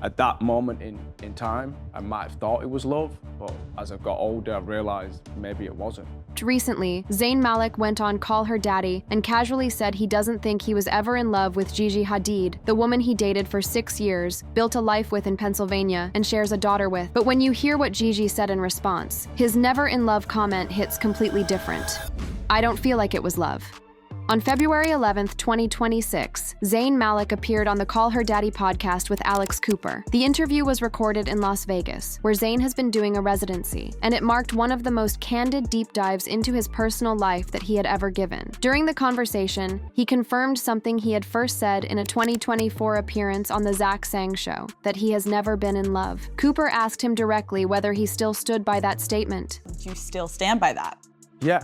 At that moment in time, I might have thought it was love, but as I've got older, I've realized maybe it wasn't. Recently, Zayn Malik went on Call Her Daddy and casually said he doesn't think he was ever in love with Gigi Hadid, the woman he dated for 6 years, built a life with in Pennsylvania, and shares a daughter with. But when you hear what Gigi said in response, his never in love comment hits completely different. I don't feel like it was love. On February 11th, 2026, Zayn Malik appeared on the Call Her Daddy podcast with Alex Cooper. The interview was recorded in Las Vegas, where Zayn has been doing a residency, and it marked one of the most candid deep dives into his personal life that he had ever given. During the conversation, he confirmed something he had first said in a 2024 appearance on The Zach Sang Show, that he has never been in love. Cooper asked him directly whether he still stood by that statement. Do you still stand by that? Yeah.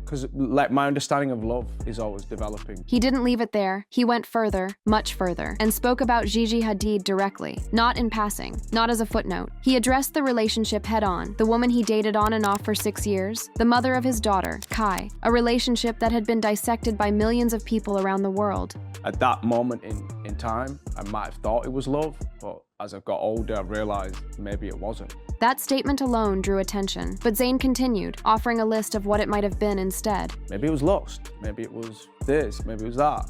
Because like my understanding of love is always developing. He didn't leave it there. He went further, much further, and spoke about Gigi Hadid directly, not in passing, not as a footnote. He addressed the relationship head-on, the woman he dated on and off for 6 years, the mother of his daughter, Kai, a relationship that had been dissected by millions of people around the world. At that moment in time, I might have thought it was love, but as I've got older, I've realized maybe it wasn't. That statement alone drew attention, but Zayn continued, offering a list of what it might have been instead. Maybe it was lust, maybe it was this, maybe it was that.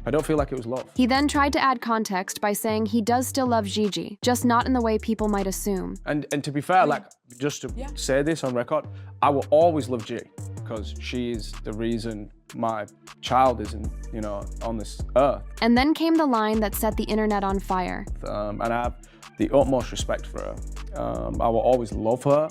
I don't feel like it was love. He then tried to add context by saying he does still love Gigi, just not in the way people might assume. And to be fair, like, just to say this on record, I will always love G, because she is the reason my child is on this earth. And then came the line that set the internet on fire. And I have the utmost respect for her. I will always love her,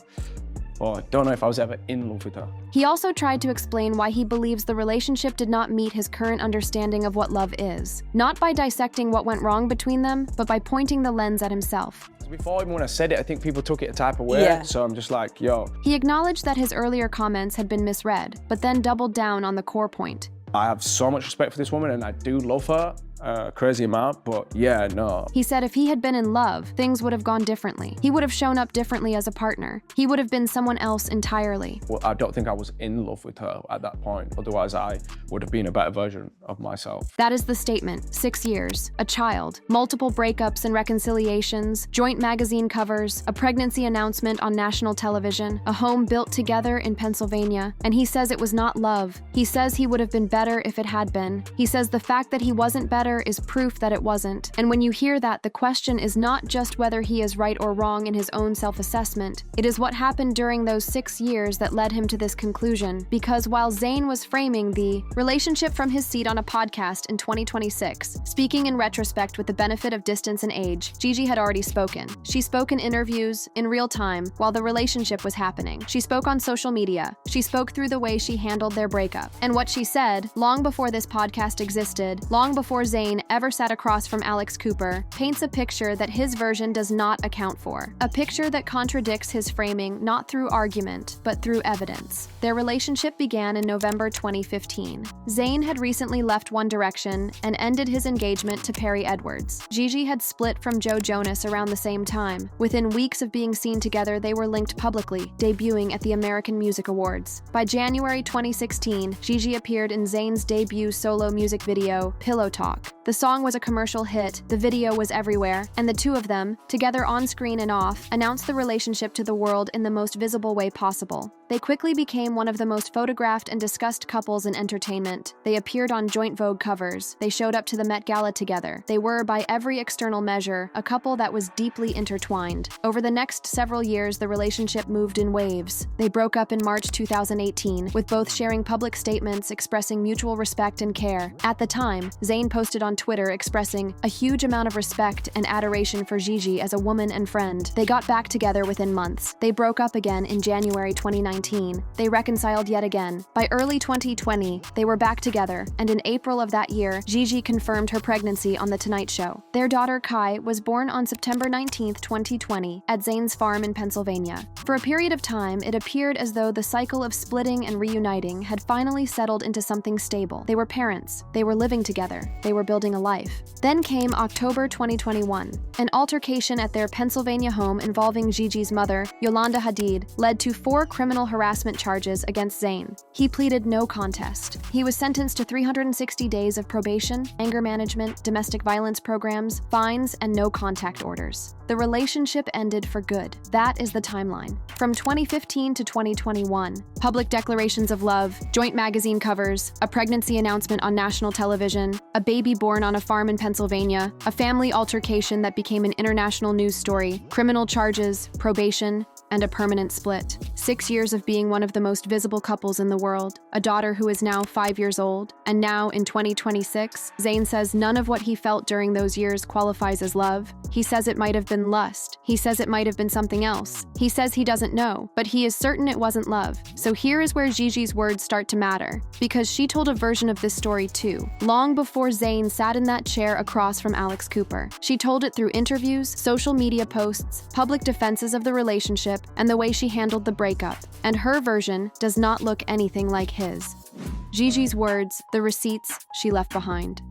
but I don't know if I was ever in love with her. He also tried to explain why he believes the relationship did not meet his current understanding of what love is. Not by dissecting what went wrong between them, but by pointing the lens at himself. Before, even when I said it, I think people took it a type of way, so I'm just like, yo. He acknowledged that his earlier comments had been misread, but then doubled down on the core point. I have so much respect for this woman and I do love her a crazy amount, but yeah, no. He said if he had been in love, things would have gone differently. He would have shown up differently as a partner. He would have been someone else entirely. Well, I don't think I was in love with her at that point. Otherwise, I would have been a better version of myself. That is the statement. 6 years, a child, multiple breakups and reconciliations, joint magazine covers, a pregnancy announcement on national television, a home built together in Pennsylvania. And he says it was not love. He says he would have been better if it had been. He says the fact that he wasn't better is proof that it wasn't. And when you hear that, the question is not just whether he is right or wrong in his own self-assessment. It is what happened during those 6 years that led him to this conclusion. Because while Zayn was framing the relationship from his seat on a podcast in 2026, speaking in retrospect with the benefit of distance and age, Gigi had already spoken. She spoke in interviews, in real time, while the relationship was happening. She spoke on social media. She spoke through the way she handled their breakup. And what she said, long before this podcast existed, long before Zayn ever sat across from Alex Cooper, paints a picture that his version does not account for. A picture that contradicts his framing not through argument, but through evidence. Their relationship began in November 2015. Zayn had recently left One Direction and ended his engagement to Perry Edwards. Gigi had split from Joe Jonas around the same time. Within weeks of being seen together, they were linked publicly, debuting at the American Music Awards. By January 2016, Gigi appeared in Zayn's debut solo music video, Pillow Talk. The song was a commercial hit, the video was everywhere, and the two of them, together on screen and off, announced the relationship to the world in the most visible way possible. They quickly became one of the most photographed and discussed couples in entertainment. They appeared on joint Vogue covers. They showed up to the Met Gala together. They were, by every external measure, a couple that was deeply intertwined. Over the next several years, the relationship moved in waves. They broke up in March 2018, with both sharing public statements expressing mutual respect and care. At the time, Zayn posted on Twitter expressing a huge amount of respect and adoration for Gigi as a woman and friend. They got back together within months. They broke up again in January 2019. They reconciled yet again. By early 2020, they were back together, and in April of that year, Gigi confirmed her pregnancy on The Tonight Show. Their daughter, Kai, was born on September 19, 2020, at Zayn's farm in Pennsylvania. For a period of time, it appeared as though the cycle of splitting and reuniting had finally settled into something stable. They were parents. They were living together. They were building a life. Then came October 2021. An altercation at their Pennsylvania home involving Gigi's mother, Yolanda Hadid, led to 4 criminal harassment charges against Zayn. He pleaded no contest. He was sentenced to 360 days of probation, anger management, domestic violence programs, fines, and no contact orders. The relationship ended for good. That is the timeline. From 2015 to 2021, public declarations of love, joint magazine covers, a pregnancy announcement on national television, a baby born on a farm in Pennsylvania, a family altercation that became an international news story, criminal charges, probation, and a permanent split. 6 years of being one of the most visible couples in the world, a daughter who is now 5 years old, and now in 2026, Zayn says none of what he felt during those years qualifies as love. He says it might have been lust. He says it might have been something else. He says he doesn't know, but he is certain it wasn't love. So here is where Gigi's words start to matter, because she told a version of this story too, long before Zayn sat in that chair across from Alex Cooper. She told it through interviews, social media posts, public defenses of the relationship, and the way she handled the breakup. And her version does not look anything like his. Gigi's words, the receipts she left behind.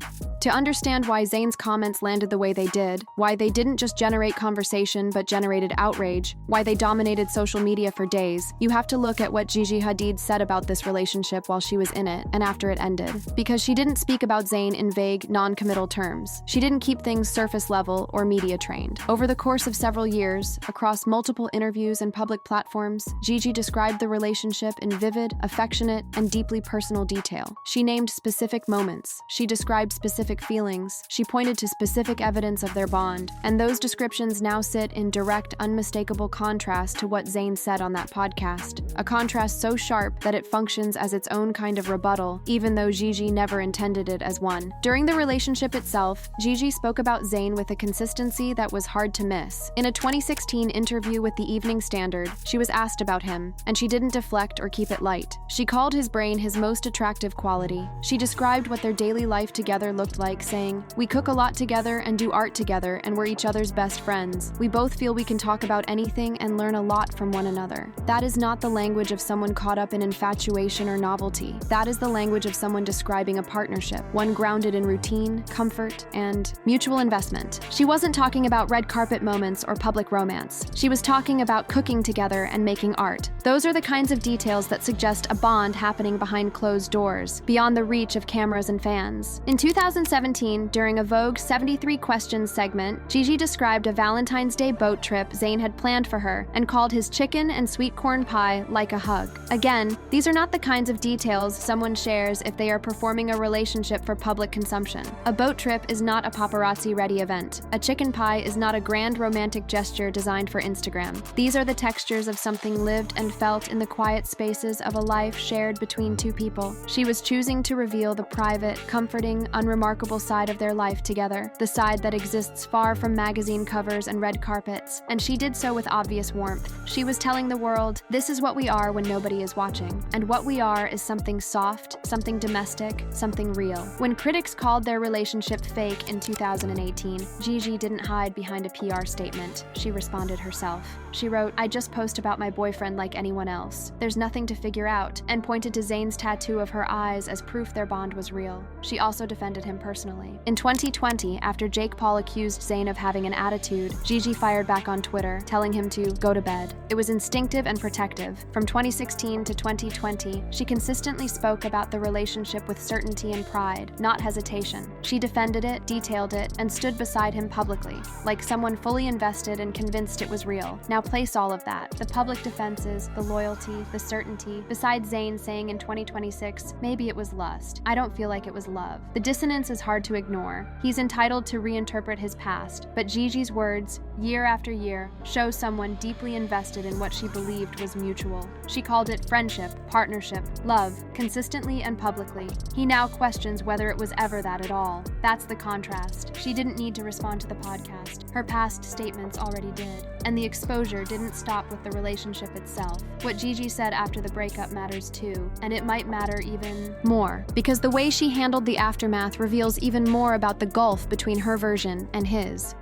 To understand why Zayn's comments landed the way they did, why they didn't just generate conversation but generated outrage, why they dominated social media for days, you have to look at what Gigi Hadid said about this relationship while she was in it and after it ended. Because she didn't speak about Zayn in vague, non-committal terms. She didn't keep things surface level or media trained. Over the course of several years, across multiple interviews and public platforms, Gigi described the relationship in vivid, affectionate, and deeply personal detail. She named specific moments. She described specific feelings. She pointed to specific evidence of their bond, and those descriptions now sit in direct, unmistakable contrast to what Zayn said on that podcast. A contrast so sharp that it functions as its own kind of rebuttal, even though Gigi never intended it as one. During the relationship itself, Gigi spoke about Zayn with a consistency that was hard to miss. In a 2016 interview with the Evening Standard, she was asked about him, and she didn't deflect or keep it light. She called his brain his most attractive quality. She described what their daily life together looked like, saying, "We cook a lot together and do art together, and we're each other's best friends. We both feel we can talk about anything and learn a lot from one another." That is not the language of someone caught up in infatuation or novelty. That is the language of someone describing a partnership, one grounded in routine, comfort, and mutual investment. She wasn't talking about red carpet moments or public romance. She was talking about cooking together and making art. Those are the kinds of details that suggest a bond happening behind closed doors, beyond the reach of cameras and fans. In 2017, during a Vogue 73 Questions segment, Gigi described a Valentine's Day boat trip Zayn had planned for her and called his chicken and sweet corn pie like a hug. Again, these are not the kinds of details someone shares if they are performing a relationship for public consumption. A boat trip is not a paparazzi-ready event. A chicken pie is not a grand romantic gesture designed for Instagram. These are the textures of something lived and felt in the quiet spaces of a life shared between two people. She was choosing to reveal the private, comforting, unremarkable side of their life together, the side that exists far from magazine covers and red carpets, and she did so with obvious warmth. She was telling the world, this is what we are when nobody is watching, and what we are is something soft, something domestic, something real. When critics called their relationship fake in 2018, Gigi didn't hide behind a PR statement. She responded herself. She wrote, "I just post about my boyfriend like anyone else. There's nothing to figure out," and pointed to Zayn's tattoo of her eyes as proof their bond was real. She also defended him personally. In 2020, after Jake Paul accused Zayn of having an attitude, Gigi fired back on Twitter, telling him to go to bed. It was instinctive and protective. From 2016 to 2020, she consistently spoke about the relationship with certainty and pride, not hesitation. She defended it, detailed it, and stood beside him publicly, like someone fully invested and convinced it was real. Now place all of that, the public defenses, the loyalty, the certainty, beside Zayn saying in 2026, maybe it was lust. I don't feel like it was love. The dissonance is hard to ignore. He's entitled to reinterpret his past, but Gigi's words, year after year, show someone deeply invested in what she believed was mutual. She called it friendship, partnership, love, consistently and publicly. He now questions whether it was ever that at all. That's the contrast. She didn't need to respond to the podcast. Her past statements already did. And the exposure didn't stop with the relationship itself. What Gigi said after the breakup matters too, and it might matter even more, because the way she handled the aftermath reveals even more about the gulf between her version and his.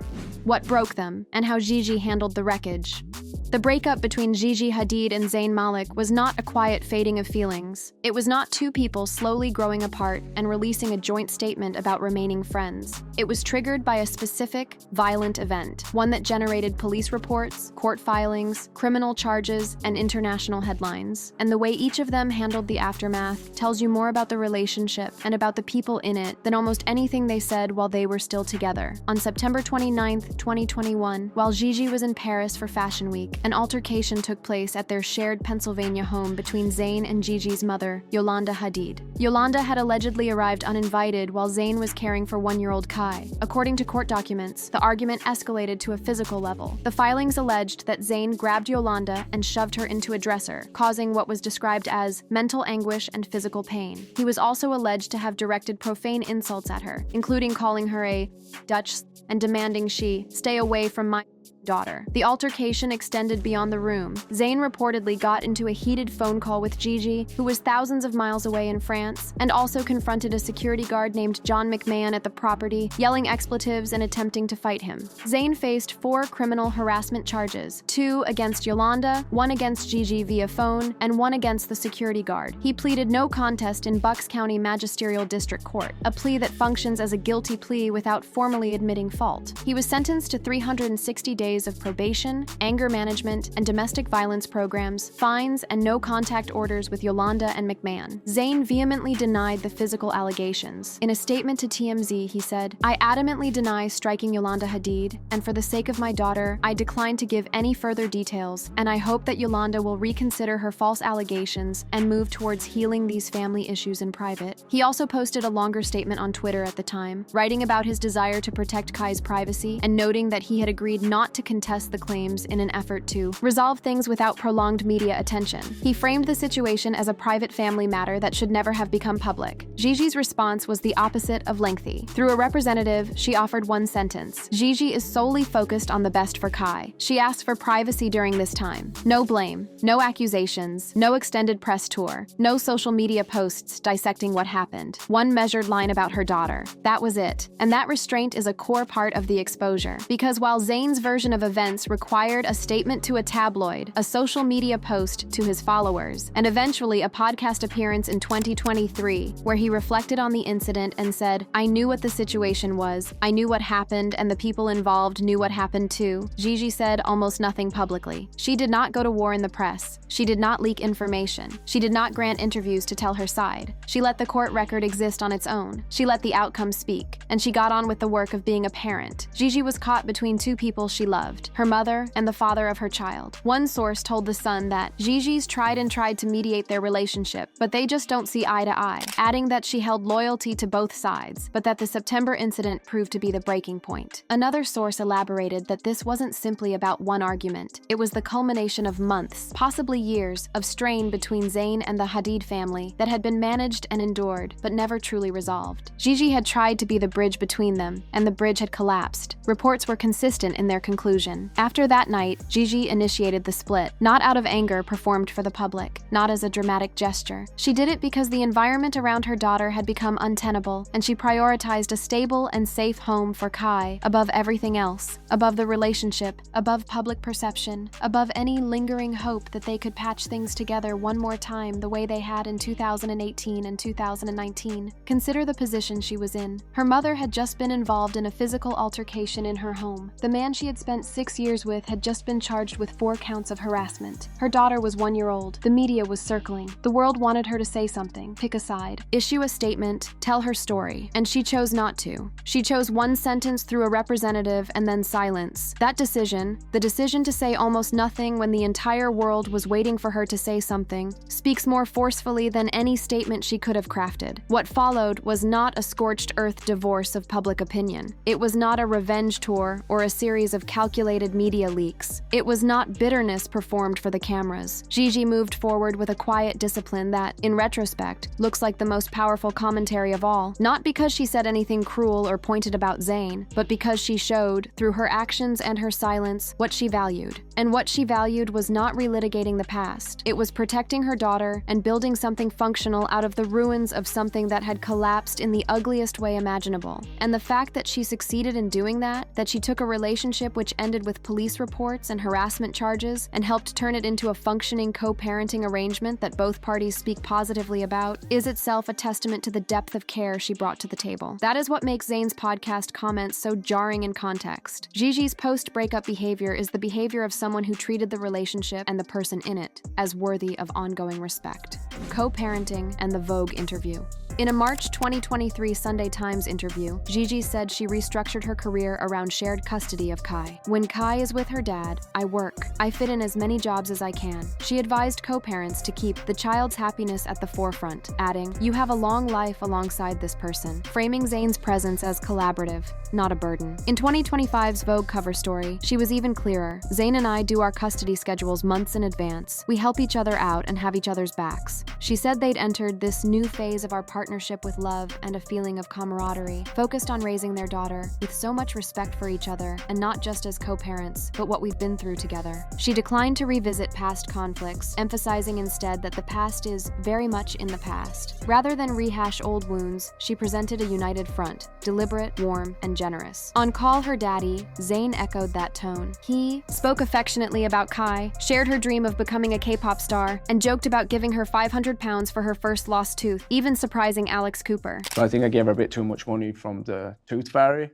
What broke them, and how Gigi handled the wreckage. The breakup between Gigi Hadid and Zayn Malik was not a quiet fading of feelings. It was not two people slowly growing apart and releasing a joint statement about remaining friends. It was triggered by a specific, violent event, one that generated police reports, court filings, criminal charges, and international headlines. And the way each of them handled the aftermath tells you more about the relationship and about the people in it than almost anything they said while they were still together. On September 29, 2021, while Gigi was in Paris for Fashion Week, an altercation took place at their shared Pennsylvania home between Zayn and Gigi's mother, Yolanda Hadid. Yolanda had allegedly arrived uninvited while Zayn was caring for one-year-old Kai. According to court documents, the argument escalated to a physical level. The filings alleged that Zayn grabbed Yolanda and shoved her into a dresser, causing what was described as mental anguish and physical pain. He was also alleged to have directed profane insults at her, including calling her a Dutch and demanding she stay away from my daughter. The altercation extended beyond the room. Zayn reportedly got into a heated phone call with Gigi, who was thousands of miles away in France, and also confronted a security guard named John McMahon at the property, yelling expletives and attempting to fight him. Zayn faced 4 criminal harassment charges, 2 against Yolanda, 1 against Gigi via phone, and 1 against the security guard. He pleaded no contest in Bucks County Magisterial District Court, a plea that functions as a guilty plea without formally admitting fault. He was sentenced to 360 days of probation, anger management, and domestic violence programs, fines, and no-contact orders with Yolanda and McMahon. Zayn vehemently denied the physical allegations. In a statement to TMZ, he said, "I adamantly deny striking Yolanda Hadid, and for the sake of my daughter, I decline to give any further details, and I hope that Yolanda will reconsider her false allegations and move towards healing these family issues in private." He also posted a longer statement on Twitter at the time, writing about his desire to protect Kai's privacy and noting that he had agreed not to contest the claims in an effort to resolve things without prolonged media attention. He framed the situation as a private family matter that should never have become public. Gigi's response was the opposite of lengthy. Through a representative, she offered one sentence: "Gigi is solely focused on the best for Kai. She asked for privacy during this time. No blame, no accusations, no extended press tour, no social media posts dissecting what happened. One measured line about her daughter. That was it." And that restraint is a core part of the exposure. Because while Zayn's version of events required a statement to a tabloid, a social media post to his followers, and eventually a podcast appearance in 2023, where he reflected on the incident and said, "I knew what the situation was, I knew what happened, and the people involved knew what happened too." Gigi said almost nothing publicly. She did not go to war in the press. She did not leak information. She did not grant interviews to tell her side. She let the court record exist on its own. She let the outcome speak. And she got on with the work of being a parent. Gigi was caught between 2 people she loved, her mother and the father of her child. One source told The Sun that Gigi's tried to mediate their relationship, but they just don't see eye to eye, adding that she held loyalty to both sides, but that the September incident proved to be the breaking point. Another source elaborated that this wasn't simply about one argument. It was the culmination of months, possibly years, of strain between Zayn and the Hadid family that had been managed and endured, but never truly resolved. Gigi had tried to be the bridge between them, and the bridge had collapsed. Reports were consistent in their conclusion. After that night, Gigi initiated the split, not out of anger performed for the public, not as a dramatic gesture. She did it because the environment around her daughter had become untenable, and she prioritized a stable and safe home for Kai above everything else, above the relationship, above public perception, above any lingering hope that they could patch things together one more time the way they had in 2018 and 2019. Consider the position she was in. Her mother had just been involved in a physical altercation in her home. The man she had spent 6 years with had just been charged with 4 counts of harassment. Her daughter was 1 year old. The media was circling. The world wanted her to say something, pick a side, issue a statement, tell her story, and she chose not to. She chose one sentence through a representative and then silence. That decision, the decision to say almost nothing when the entire world was waiting for her to say something, speaks more forcefully than any statement she could have crafted. What followed was not a scorched earth divorce of public opinion. It was not a revenge tour or a series of calculated media leaks. It was not bitterness performed for the cameras. Gigi moved forward with a quiet discipline that, in retrospect, looks like the most powerful commentary of all, not because she said anything cruel or pointed about Zayn, but because she showed, through her actions and her silence, what she valued. And what she valued was not relitigating the past. It was protecting her daughter and building something functional out of the ruins of something that had collapsed in the ugliest way imaginable. And the fact that she succeeded in doing that she took a relationship which ended with police reports and harassment charges and helped turn it into a functioning co-parenting arrangement that both parties speak positively about, is itself a testament to the depth of care she brought to the table. That is what makes Zayn's podcast comments so jarring in context. Gigi's post-breakup behavior is the behavior of someone who treated the relationship and the person in it as worthy of ongoing respect. Co-parenting and the Vogue interview. In a March 2023 Sunday Times interview, Gigi said she restructured her career around shared custody of Kai. When Kai is with her dad, I work. I fit in as many jobs as I can. She advised co-parents to keep the child's happiness at the forefront, adding, "You have a long life alongside this person," framing Zayn's presence as collaborative, not a burden. In 2025's Vogue cover story, she was even clearer. "Zayn and I do our custody schedules months in advance. We help each other out and have each other's backs." She said they'd entered this new phase of our partnership with love and a feeling of camaraderie, focused on raising their daughter with so much respect for each other, and not just as co-parents, but what we've been through together. She declined to revisit past conflicts, emphasizing instead that the past is very much in the past. Rather than rehash old wounds, she presented a united front, deliberate, warm, and generous. On Call Her Daddy, Zayn echoed that tone. He spoke affectionately about Kai, shared her dream of becoming a K-pop star, and joked about giving her £500 for her first lost tooth, even surprising Alex Cooper. So I think I gave her a bit too much money from the tooth fairy.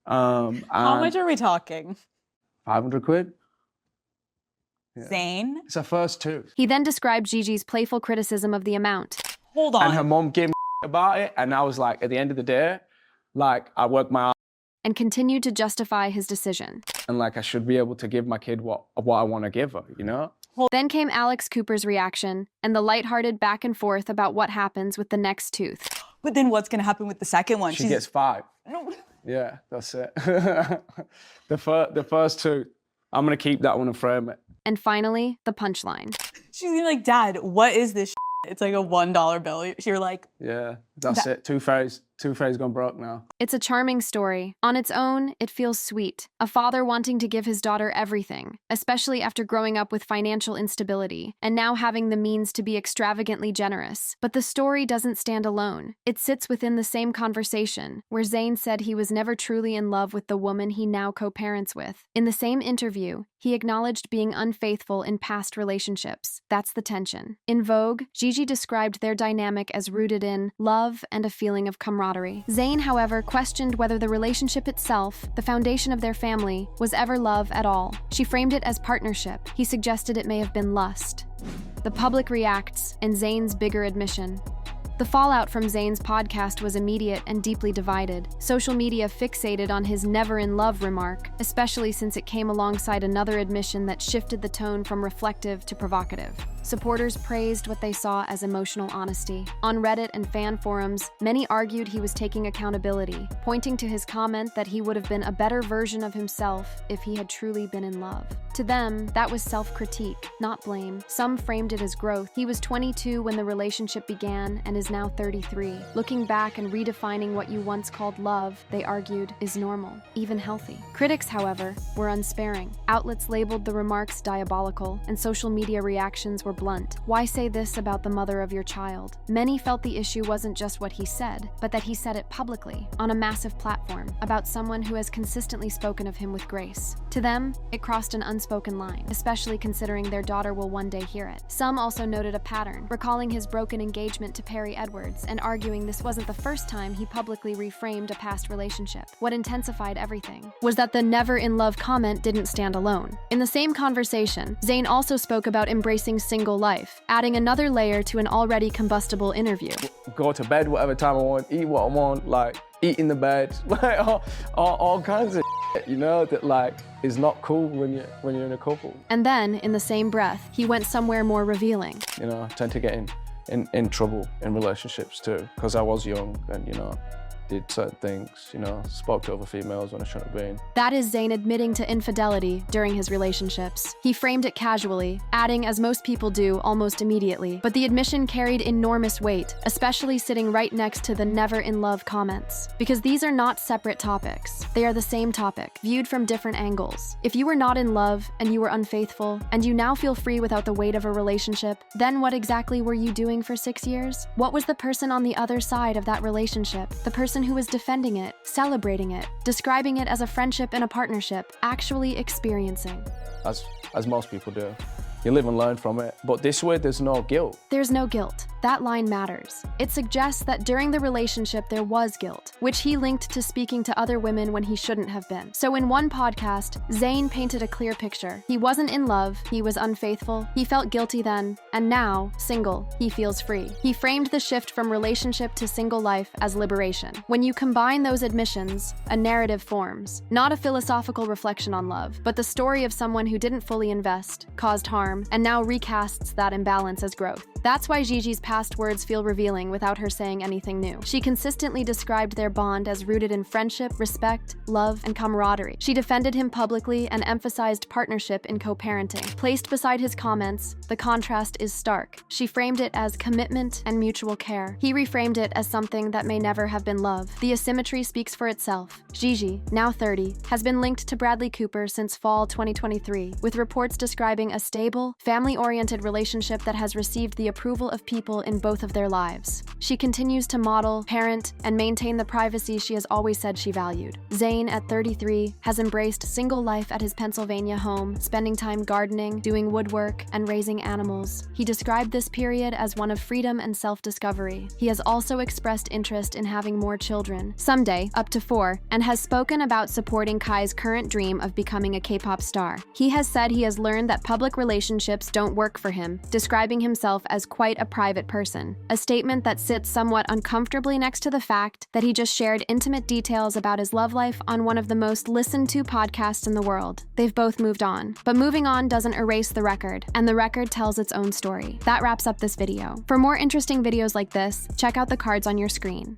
How much are we talking? 500 quid? Yeah. Zayn? It's her first tooth. He then described Gigi's playful criticism of the amount. Hold on. And her mom gave me about it, and I was like, at the end of the day, like, I worked my ass, and continued to justify his decision. and like, I should be able to give my kid what I want to give her, you know? Then came Alex Cooper's reaction and the lighthearted back and forth about what happens with the next tooth. But then what's gonna happen with the second one? She gets 5. No. Yeah, that's it. the first tooth, I'm gonna keep that one and frame it. And finally, the punchline. She's gonna be like, "Dad, what is this shit?" It's like a $1 bill. You're like, Yeah, that's it. Tooth fairy's gone broke now. It's a charming story. On its own, it feels sweet. A father wanting to give his daughter everything, especially after growing up with financial instability, and now having the means to be extravagantly generous. But the story doesn't stand alone. It sits within the same conversation, where Zayn said he was never truly in love with the woman he now co-parents with. In the same interview, he acknowledged being unfaithful in past relationships. That's the tension. In Vogue, Gigi described their dynamic as rooted in love and a feeling of camaraderie. Zayn, however, questioned whether the relationship itself, the foundation of their family, was ever love at all. She framed it as partnership. He suggested it may have been lust. The public reacts, and Zayn's bigger admission. The fallout from Zayn's podcast was immediate and deeply divided. Social media fixated on his never in love remark, especially since it came alongside another admission that shifted the tone from reflective to provocative. Supporters praised what they saw as emotional honesty. On Reddit and fan forums, many argued he was taking accountability, pointing to his comment that he would have been a better version of himself if he had truly been in love. To them, that was self-critique, not blame. Some framed it as growth. He was 22 when the relationship began and is now 33. Looking back and redefining what you once called love, they argued, is normal, even healthy. Critics, however, were unsparing. Outlets labeled the remarks diabolical, and social media reactions were blunt. Why say this about the mother of your child? Many felt the issue wasn't just what he said, but that he said it publicly, on a massive platform, about someone who has consistently spoken of him with grace. To them, it crossed an unspoken line, especially considering their daughter will one day hear it. Some also noted a pattern, recalling his broken engagement to Perry Edwards and arguing this wasn't the first time he publicly reframed a past relationship. What intensified everything was that the never in love comment didn't stand alone. In the same conversation, Zayn also spoke about embracing single life, adding another layer to an already combustible interview. Go to bed whatever time I want, eat what I want, like eat in the bed, like all kinds of shit, you know, that like is not cool when you're in a couple. And then, in the same breath, he went somewhere more revealing. You know, I tend to get in trouble in relationships too, because I was young and, you know, did certain things, you know, spoke to other females when I shouldn't have been. That is Zayn admitting to infidelity during his relationships. He framed it casually, adding, as most people do, almost immediately. But the admission carried enormous weight, especially sitting right next to the never in love comments. Because these are not separate topics. They are the same topic, viewed from different angles. If you were not in love, and you were unfaithful, and you now feel free without the weight of a relationship, then what exactly were you doing for 6 years? What was the person on the other side of that relationship? The person someone who is defending it, celebrating it, describing it as a friendship and a partnership, actually experiencing. As most people do. You live and learn from it. But this way, there's no guilt. There's no guilt. That line matters. It suggests that during the relationship there was guilt, which he linked to speaking to other women when he shouldn't have been. So in one podcast, Zayn painted a clear picture. He wasn't in love, he was unfaithful, he felt guilty then, and now, single, he feels free. He framed the shift from relationship to single life as liberation. When you combine those admissions, a narrative forms. Not a philosophical reflection on love, but the story of someone who didn't fully invest, caused harm, and now recasts that imbalance as growth. That's why Gigi's past words feel revealing without her saying anything new. She consistently described their bond as rooted in friendship, respect, love, and camaraderie. She defended him publicly and emphasized partnership in co-parenting. Placed beside his comments, the contrast is stark. She framed it as commitment and mutual care. He reframed it as something that may never have been love. The asymmetry speaks for itself. Gigi, now 30, has been linked to Bradley Cooper since fall 2023, with reports describing a stable, family-oriented relationship that has received the approval of people in both of their lives. She continues to model, parent, and maintain the privacy she has always said she valued. Zayn, at 33, has embraced single life at his Pennsylvania home, spending time gardening, doing woodwork, and raising animals. He described this period as one of freedom and self-discovery. He has also expressed interest in having more children, someday up to 4, and has spoken about supporting Kai's current dream of becoming a K-pop star. He has said he has learned that public relationships don't work for him, describing himself as quite a private person, a statement that sits somewhat uncomfortably next to the fact that he just shared intimate details about his love life on one of the most listened to podcasts in the world. They've both moved on. But moving on doesn't erase the record, and the record tells its own story. That wraps up this video. For more interesting videos like this, check out the cards on your screen.